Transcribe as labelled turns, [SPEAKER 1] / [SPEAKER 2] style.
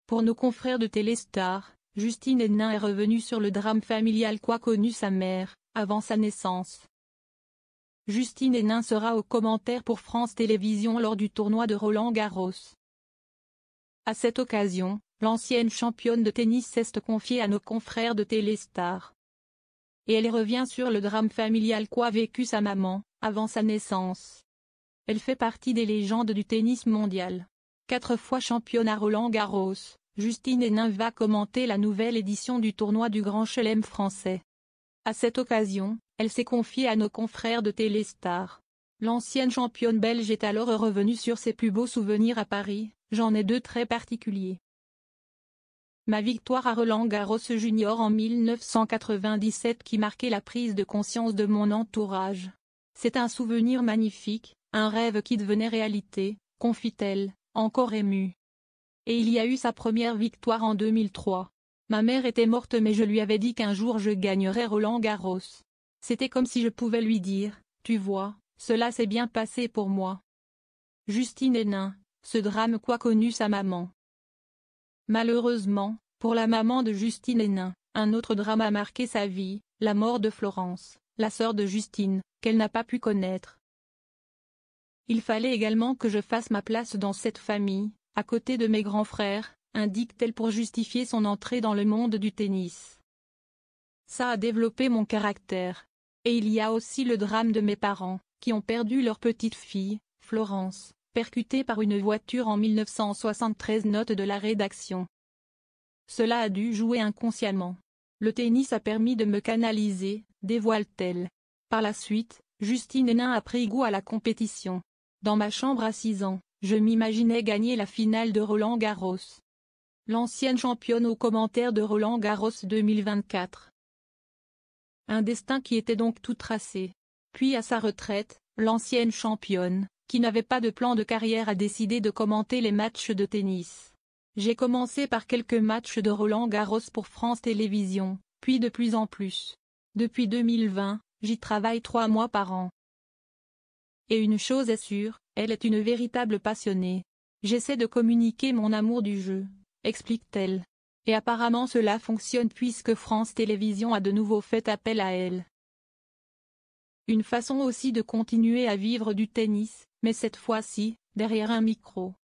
[SPEAKER 1] Pour nos confrères de Téléstar, Justine Henin est revenue sur le drame familial qu'a connu sa mère, avant sa naissance. Justine Henin sera au commentaire pour France Télévisions lors du tournoi de Roland-Garros. À cette occasion, l'ancienne championne de tennis s'est confiée à nos confrères de Téléstar. Et elle revient sur le drame familial qu'a vécu sa maman, avant sa naissance. Elle fait partie des légendes du tennis mondial. 4 fois championne à Roland-Garros, Justine Henin va commenter la nouvelle édition du tournoi du Grand Chelem français. À cette occasion, elle s'est confiée à nos confrères de Téléstar. L'ancienne championne belge est alors revenue sur ses plus beaux souvenirs à Paris. J'en ai 2 très particuliers. Ma victoire à Roland-Garros Junior en 1997 qui marquait la prise de conscience de mon entourage. C'est un souvenir magnifique, un rêve qui devenait réalité, confie-t-elle, encore émue. Et il y a eu sa première victoire en 2003. Ma mère était morte mais je lui avais dit qu'un jour je gagnerais Roland-Garros. C'était comme si je pouvais lui dire, tu vois, cela s'est bien passé pour moi. Justine Henin, ce drame qu'a connu sa maman. Malheureusement, pour la maman de Justine Henin, un autre drame a marqué sa vie, la mort de Florence, la sœur de Justine, qu'elle n'a pas pu connaître. Il fallait également que je fasse ma place dans cette famille, à côté de mes grands frères, indique-t-elle pour justifier son entrée dans le monde du tennis. Ça a développé mon caractère. Et il y a aussi le drame de mes parents, qui ont perdu leur petite fille, Florence, percutée par une voiture en 1973. Note de la rédaction. Cela a dû jouer inconsciemment. Le tennis a permis de me canaliser, dévoile-t-elle. Par la suite, Justine Henin a pris goût à la compétition. Dans ma chambre à 6 ans, je m'imaginais gagner la finale de Roland-Garros. L'ancienne championne au commentaire de Roland-Garros 2024. Un destin qui était donc tout tracé. Puis à sa retraite, l'ancienne championne, qui n'avait pas de plan de carrière, a décidé de commenter les matchs de tennis. J'ai commencé par quelques matchs de Roland-Garros pour France Télévisions, puis de plus en plus. Depuis 2020, j'y travaille 3 mois par an. Et une chose est sûre, elle est une véritable passionnée. J'essaie de communiquer mon amour du jeu, explique-t-elle. Et apparemment cela fonctionne puisque France Télévisions a de nouveau fait appel à elle. Une façon aussi de continuer à vivre du tennis, mais cette fois-ci, derrière un micro.